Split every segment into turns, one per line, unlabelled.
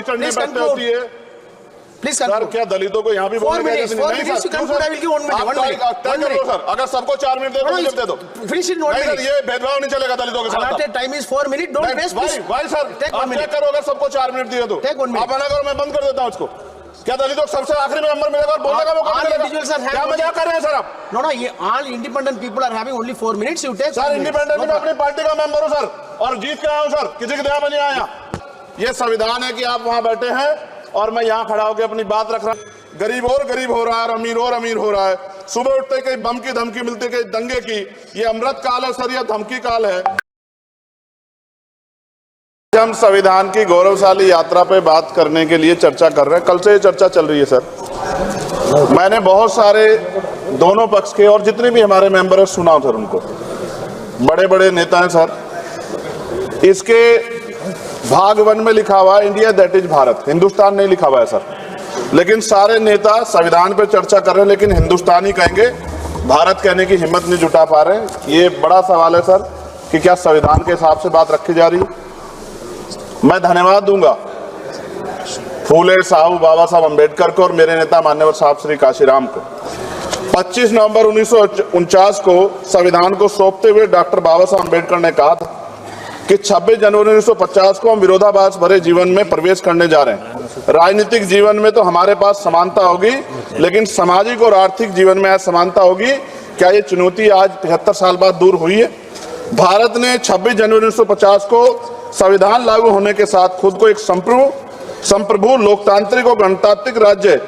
चढ़ने बैठते होती है।
प्लीज
सर, क्या दलितों को यहाँ भी बोलने का नहीं सर? अगर सबको 4 मिनट दे दो, ये भेदभाव नहीं चलेगा दलितों के साथ।
Time is 4 minute, don't waste.
भाई सर, आप क्या करो अगर सबको 4 मिनट दिए तो? आप मना करो, मैं बंद कर देता हूँ उसको। क्या दलितों को सबसे आखिरी में नंबर मिलेगा और बोलने का मौका मिलेगा? क्या मजाक कर रहे हैं सर आप?
नो, ये all independent people are having only 4 minutes. You take.
Sir, independent में अपनी पार्टी का मेंबर हूँ सर, और जीत के आया हूँ सर, किसी की दया में नहीं आया। ये संविधान है कि आप वहां बैठे हैं और मैं यहाँ खड़ा होकर अपनी बात रख रहा हूँ। गरीब और गरीब हो रहा है और अमीर हो रहा है। सुबह उठते कहीं बम की धमकी मिलती, कहीं दंगे की। ये अमृत काल है सर, यह धमकी काल है। हम संविधान की गौरवशाली यात्रा पे बात करने के लिए चर्चा कर रहे हैं। कल से ये चर्चा चल रही है सर। मैंने बहुत सारे दोनों पक्ष के और जितने भी हमारे मेंबर हैं सुना सर, उनको बड़े बड़े नेता हैं सर। इसके भाग 1 में लिखा हुआ है India that is Bharat, Hindustan नहीं लिखा हुआ है सर। लेकिन सारे नेता संविधान पे चर्चा कर रहे हैं, लेकिन हिंदुस्तान ही कहेंगे, भारत कहने की हिम्मत नहीं जुटा पा रहे। ये बड़ा सवाल है सर कि क्या संविधान के हिसाब से बात रखी जा रही है। मैं धन्यवाद दूंगा फूले साहू बाबा साहब अम्बेडकर को और मेरे नेता मान्यवर साहब श्री काशीराम को। 25 नवंबर 1949 को संविधान को सौंपते हुए डॉक्टर बाबा साहब अम्बेडकर ने कहा था कि 26 जनवरी 1950 को हम विरोधाभास भरे जीवन में प्रवेश करने जा रहे हैं। राजनीतिक जीवन में तो हमारे पास समानता होगी, लेकिन सामाजिक और आर्थिक जीवन में असमानता होगी। क्या ये चुनौती आज 73 साल बाद दूर हुई है? भारत ने 26 जनवरी 1950 को संविधान लागू होने के साथ खुद को एक संप्रभु लोकतांत्रिक और गणतांत्रिक राज्य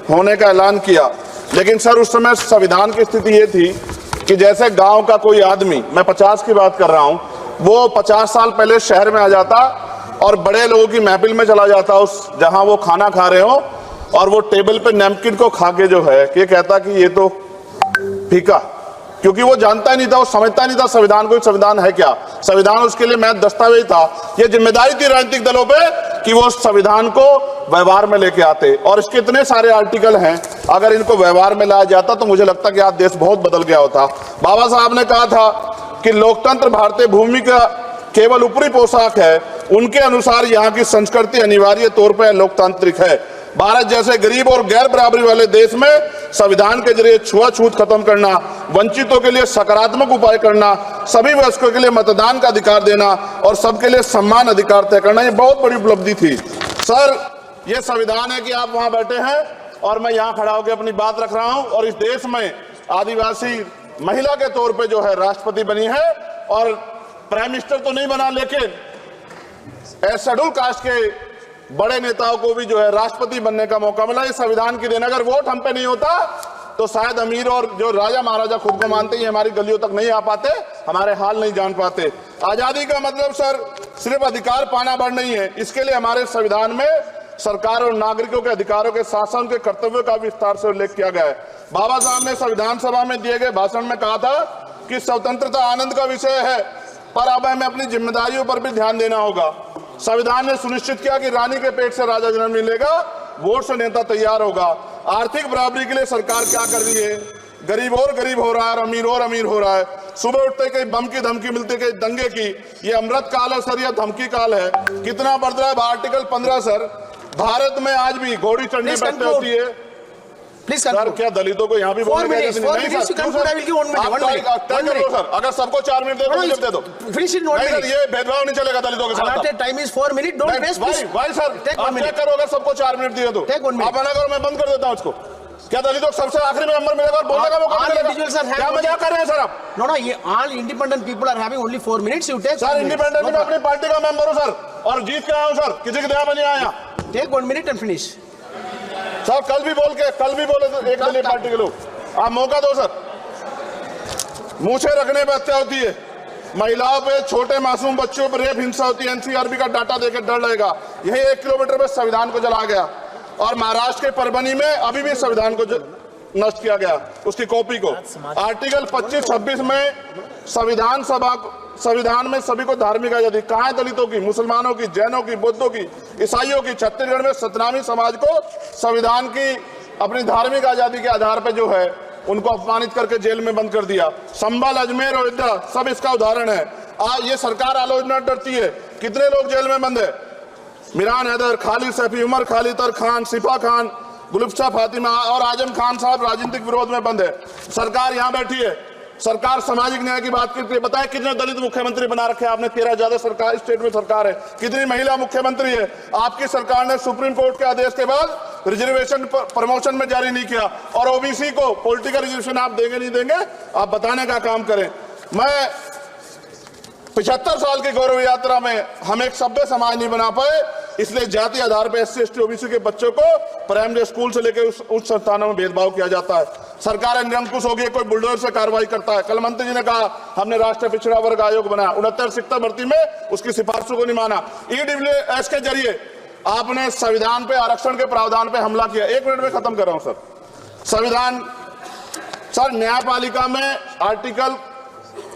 होने का ऐलान किया। लेकिन सर, उस समय संविधान की स्थिति ये थी कि जैसे गांव का कोई आदमी, मैं 50 की बात कर रहा हूं, वो 50 साल पहले शहर में आ जाता और बड़े लोगों की महफिल में चला जाता, उस जहां वो खाना खा रहे हो, और वो टेबल पे नैपकिन को खा के जो है ये कहता कि ये तो फीका, क्योंकि वो जानता ही नहीं था, वो समझता नहीं था संविधान को, संविधान है क्या। संविधान उसके लिए महज दस्तावेज था। ये जिम्मेदारी थी राजनीतिक दलों पे कि वो संविधान को व्यवहार में लेके आते। और इसके इतने सारे आर्टिकल हैं, अगर इनको व्यवहार में लाया जाता तो मुझे लगता कि आज देश बहुत बदल गया होता। बाबा साहब ने कहा था कि लोकतंत्र भारतीय भूमि का केवल ऊपरी पोशाक है। उनके अनुसार यहाँ की संस्कृति अनिवार्य तौर पर लोकतांत्रिक है। भारत जैसे गरीब और गैर बराबरी वाले देश में संविधान के जरिए छुआछूत खत्म करना, वंचितों के लिए सकारात्मक उपाय करना, सभी वयस्कों के लिए मतदान का अधिकार देना और सबके लिए सम्मान अधिकार तय करना, ये बहुत बड़ी उपलब्धि थी सर। ये संविधान है कि आप वहां बैठे हैं और मैं यहाँ खड़ा होकर अपनी बात रख रहा हूं। और इस देश में आदिवासी महिला के तौर पे जो है राष्ट्रपति बनी है, और प्राइम मिनिस्टर तो नहीं बना, लेकिन शेड्यूल कास्ट के बड़े नेताओं को भी जो है राष्ट्रपति बनने का मौका मिला। इस संविधान की देन, अगर वोट हम पे नहीं होता तो शायद अमीर और जो राजा महाराजा खुद को मानते हैं हमारी गलियों तक नहीं आ पाते, हमारे हाल नहीं जान पाते। आजादी का मतलब सर सिर्फ अधिकार पाना भर नहीं है। इसके लिए हमारे संविधान में सरकार और नागरिकों के अधिकारों के साथ साथ उनके कर्तव्यों का विस्तार से उल्लेख किया गया है। बाबा साहब ने संविधान सभा में दिए गए भाषण में कहा था कि स्वतंत्रता आनंद का विषय है, पर अब हमें अपनी जिम्मेदारियों पर भी ध्यान देना होगा। संविधान ने सुनिश्चित किया कि रानी के पेट से राजा जन्म नहीं लेगा, वोट से नेता तैयार होगा। आर्थिक बराबरी के लिए सरकार क्या कर रही है? गरीब और गरीब हो रहा है और अमीर हो रहा है। सुबह उठते कहीं बम की धमकी मिलती, कहीं दंगे की। ये अमृत काल है सर, यह धमकी काल है। कितना बढ़ रहा है आर्टिकल 15 सर। भारत में आज भी घोड़ी चढ़ने बैठते होती है।
प्लीज
सर, क्या दलितों को यहाँ भी बोलने का नहीं सर? अगर सबको 4 मिनट दे दो, ये भेदभाव नहीं चलेगा दलितों के साथ।
Time is 4 minute, don't waste.
भाई सर, आप क्या करो अगर सबको 4 मिनट दिए तो? आप मना करो, मैं बंद कर देता हूँ उसको। क्या दलितों को सबसे आखिरी में नंबर मिलेगा और बोलने का मौका मिलेगा? क्या मजाक कर रहे हैं सर आप?
नो, ये all independent people are having only 4 minutes. You take.
Sir, independent में अपनी पार्टी का मेंबर हूँ सर, और जीत के आया हूँ सर, किसी की दया में नहीं आया।
Take 1 minute and finish.
Sir, कल भी बोले तो एक दलीय पार्टी के लोग, आप मौका दो सर। मूछे रखने पर हत्या होती है, महिलाओं पे, छोटे मासूम बच्चों पर रेप हिंसा होती है। एनसीआरबी का डाटा देकर डर लगेगा। यही 1 किलोमीटर में संविधान को जला गया, और महाराष्ट्र के परभनी में अभी भी संविधान को नष्ट किया गया, उसकी कॉपी को। आर्टिकल 25-26 में संविधान में सभी को धार्मिक आजादी। कहाँ है दलितों की, मुसलमानों की, जैनों की, बौद्धों की, ईसाइयों की? छत्तीसगढ़ में सतनामी समाज को संविधान की अपनी धार्मिक आजादी के आधार पर जो है उनको अपमानित करके जेल में बंद कर दिया। संभल, अजमेर, अयोध्या सब इसका उदाहरण है। आज ये सरकार आलोचना डरती है। कितने लोग जेल में बंद है? मिरान हैदर, खालिद सैफी, उमर खालिद खान, सिफा खान, गुलफ्शा फातिमा और आजम खान साहब राजनीतिक विरोध में बंद है। सरकार यहाँ बैठी है, सरकार सामाजिक न्याय की बात करती है। बताए कितने दलित मुख्यमंत्री बना रखे हैं आपने? 13 ज्यादा सरकार स्टेट में सरकार है। कितनी महिला मुख्यमंत्री है? आपकी सरकार ने सुप्रीम कोर्ट के आदेश के बाद रिजर्वेशन प्रमोशन में जारी नहीं किया। और ओबीसी को पॉलिटिकल रिजर्वेशन आप देंगे नहीं देंगे, आप बताने का काम करें। मैं 75 साल की गौरव यात्रा में हम एक सभ्य समाज नहीं बना पाए, इसलिए जाति आधार पर SC ST OBC के बच्चों को प्राइमरी स्कूल से लेकर उच्च संस्थानों में भेदभाव किया जाता है। सरकार निरंकुश हो गई, कोई बुलडोजर से कार्रवाई करता है। कल मंत्री जी ने कहा हमने राष्ट्रीय पिछड़ा वर्ग आयोग बनाया, 69 शिक्षक भर्ती में उसकी सिफारिशों को नहीं माना। EWS के जरिए आपने संविधान पे आरक्षण के प्रावधान पे हमला किया। 1 मिनट में खत्म कर रहा हूं सर। संविधान सर न्यायपालिका में आर्टिकल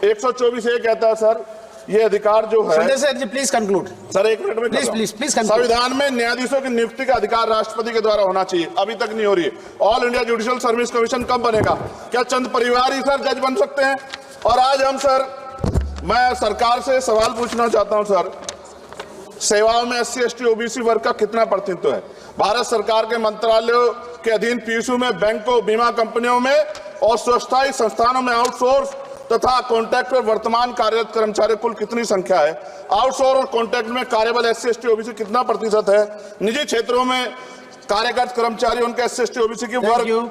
124 ये कहता है सर, ये अधिकार जो है
प्लीज कंक्लूड
सर। 1 मिनट में
प्लीज
संविधान में न्यायाधीशों की नियुक्ति का अधिकार राष्ट्रपति के द्वारा होना चाहिए, अभी तक नहीं हो रही है। All India judicial service commission कब बनेगा? क्या चंद परिवार ही सर जज बन सकते हैं? और आज हम सर, मैं सरकार से सवाल पूछना चाहता हूं सर, सेवाओं में SC ST OBC वर्ग का कितना प्रतिनिधित्व है? भारत सरकार के मंत्रालयों के अधीन PSU में, बैंकों, बीमा कंपनियों में और स्वच्छता संस्थानों में आउटसोर्स तथा कॉन्ट्रैक्ट पर वर्तमान कार्यरत कर्मचारी कुल कितनी संख्या है? आउटसोर्स और कॉन्ट्रैक्ट में कार्यबल SC ST OBC कितना प्रतिशत है? निजी क्षेत्रों में कार्यरत कर्मचारी उनके SC ST OBC की वर्ग